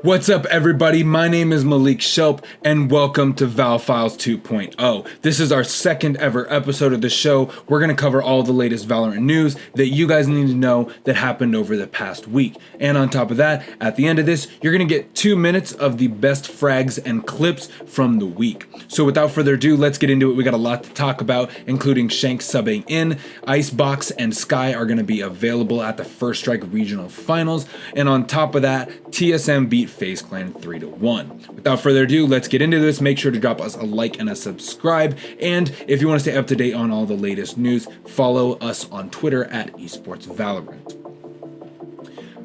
What's up, everybody? My name is Malik Shelp, and welcome to Val Files 2.0. This is our second ever episode of the show. We're going to cover all the latest Valorant news that you guys need to know that happened over the past week. And on top of that, at the end of this, you're going to get 2 minutes of the best frags and clips from the week. So without further ado, let's get into it. We got a lot to talk about, including Shanks subbing in. Icebox and Sky are going to be available at the First Strike Regional Finals. And on top of that, TSM beat FaZe Clan 3-1. Without further ado, let's get into this. Make sure to drop us a like and a subscribe. And if you want to stay up to date on all the latest news, follow us on Twitter at Esports Valorant.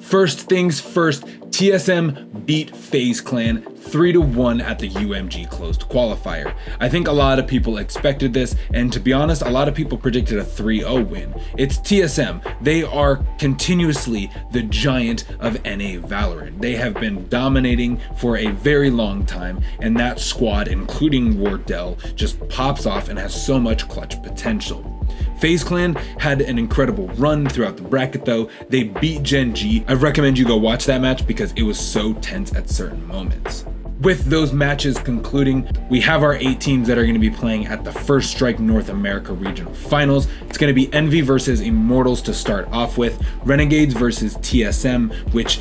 First things first, TSM beat FaZe Clan 3-1 at the UMG closed qualifier. I think a lot of people expected this, and to be honest, a lot of people predicted a 3-0 win. It's TSM. They are continuously the giant of NA Valorant. They have been dominating for a very long time, and that squad, including Wardell, just pops off and has so much clutch potential. FaZe Clan had an incredible run throughout the bracket though. They beat Gen G. I recommend you go watch that match because it was so tense at certain moments. With those matches concluding, we have our 8 teams that are going to be playing at the First Strike North America Regional Finals. It's going to be Envy versus Immortals to start off with, Renegades versus TSM, which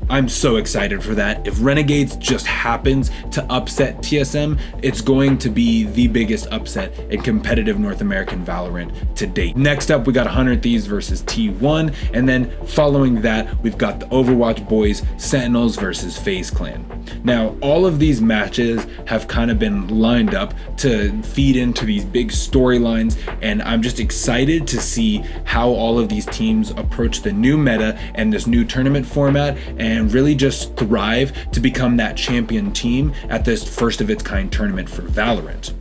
I'm so excited for that. If Renegades just happens to upset TSM, it's going to be the biggest upset in competitive North American Valorant to date. Next up, we got 100 Thieves versus T1, and then following that, we've got the Overwatch boys, Sentinels versus FaZe Clan. Now, all of these matches have kind of been lined up to feed into these big storylines, and I'm just excited to see how all of these teams approach the new meta and this new tournament format, and really just thrive to become that champion team at this first of its kind tournament for Valorant.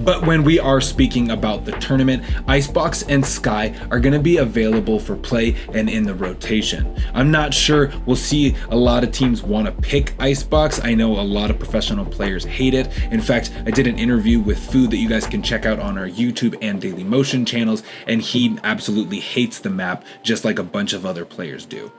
But when we are speaking about the tournament, Icebox and Sky are going to be available for play and in the rotation. I'm not sure we'll see a lot of teams want to pick Icebox. I know a lot of professional players hate it. In fact, I did an interview with Food that you guys can check out on our YouTube and Daily Motion channels, and he absolutely hates the map just like a bunch of other players do.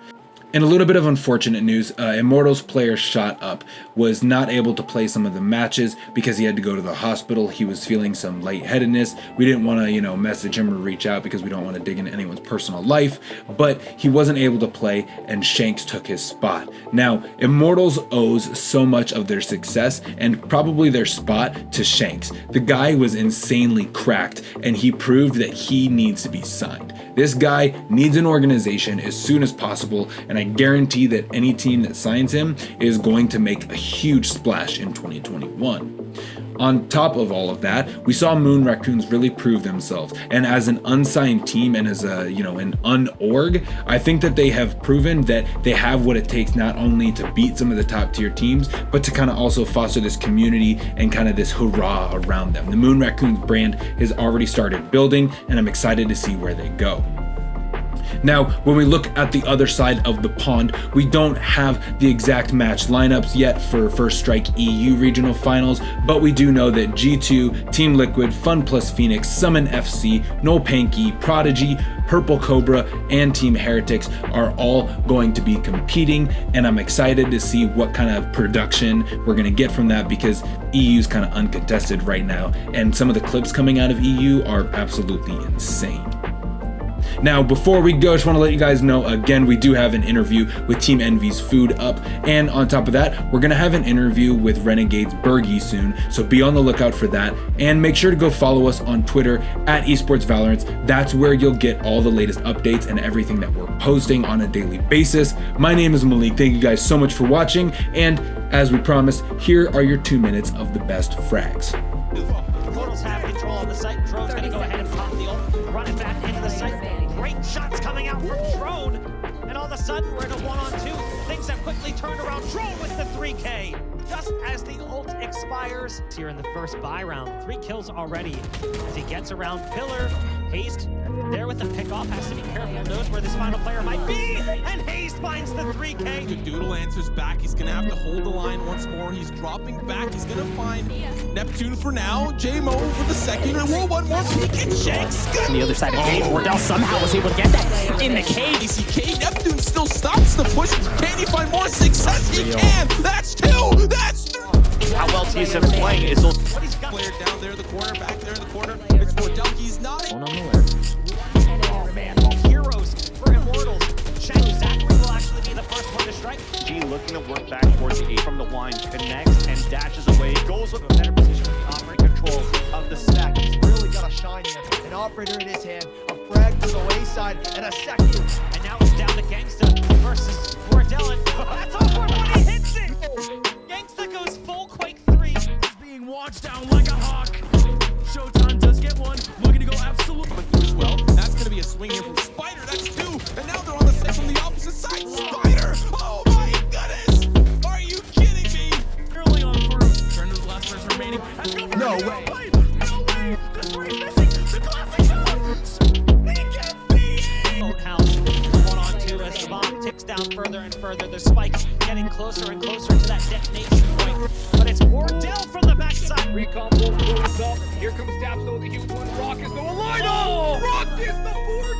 And a little bit of unfortunate news, Immortals player Shot Up was not able to play some of the matches because he had to go to the hospital. He was feeling some lightheadedness. We didn't want to, message him or reach out because we don't want to dig into anyone's personal life, but he wasn't able to play and Shanks took his spot. Now, Immortals owes so much of their success and probably their spot to Shanks. The guy was insanely cracked and he proved that he needs to be signed. This guy needs an organization as soon as possible, and I guarantee that any team that signs him is going to make a huge splash in 2021. On top of all of that, we saw Moon Raccoons really prove themselves, and as an unsigned team and as an unorg, I think that they have proven that they have what it takes not only to beat some of the top tier teams, but to kind of also foster this community and kind of this hurrah around them. The Moon Raccoons brand has already started building, and I'm excited to see where they go. Now, when we look at the other side of the pond, we don't have the exact match lineups yet for First Strike EU Regional Finals, but we do know that G2, Team Liquid, Fun Plus Phoenix, Summon FC, No Panky, Prodigy, Purple Cobra, and Team Heretics are all going to be competing, and I'm excited to see what kind of production we're going to get from that because EU is kind of uncontested right now, and some of the clips coming out of EU are absolutely insane. Now, before we go, I just want to let you guys know, again, we do have an interview with Team Envy's Food up, and on top of that, we're going to have an interview with Renegade's Bergie soon, so be on the lookout for that, and make sure to go follow us on Twitter at Esports Valorant. That's where you'll get all the latest updates and everything that we're posting on a daily basis. My name is Malik. Thank you guys so much for watching, and as we promised, here are your 2 minutes of the best frags. Immortals have control of the site. Drone's going to go ahead and pop the ult, run it back into the site. Great shots coming out from Drone, and all of a sudden we're in a 1-on-2. Things have quickly turned around. Drone with the 3K. Just as the ult expires. Here in the first buy round, 3 kills already. As he gets around Pillar, Haste there with the pickoff, has to be careful, knows where this final player might be, and Haste finds the 3K. Doodle answers back. He's gonna have to hold the line once more. He's dropping back. He's gonna find Neptune for now. J-Mo for the second. And roll one more peek at Shanks. On the other side of cage, Wardell somehow was able to get that in the cage. ACK, Neptune still stops the push. Can he find more success? He can. That's two. That's three. How well TSM is playing is What he's got. Player down there in the corner, back there in the corner. It's Wardell. He's not. on the alert. Heroes for Immortals. Shanks Zachary will actually be the first one to strike. G looking to work back towards the 8 from the line, connects and dashes away, goes with a better position with the operating control of the stack. He's really got a shine here. An operator in his hand, a frag to the wayside, and a second. And now it's down to Gangsta versus Wardell. And that's over when he hits it. Gangsta goes full Quake 3. He's being watched down like a hawk. Showtime does get one. Looking to go absolutely. As well. That's gonna be a swing here from Spider. That's two. And now they're on the side from the opposite side. Spider! Oh my goodness! Are you kidding me? Early on through. Turn to the last person remaining. No way. No way. The spring's missing. The classic shot. He gets the House 1-on-2 as the bomb ticks down further and further. The spike getting closer and closer to that detonation point. But it's Wardell from the backside. Recon will blow us up. Here comes Daps though, the huge one. Rock is the line. Oh! Rock is the 4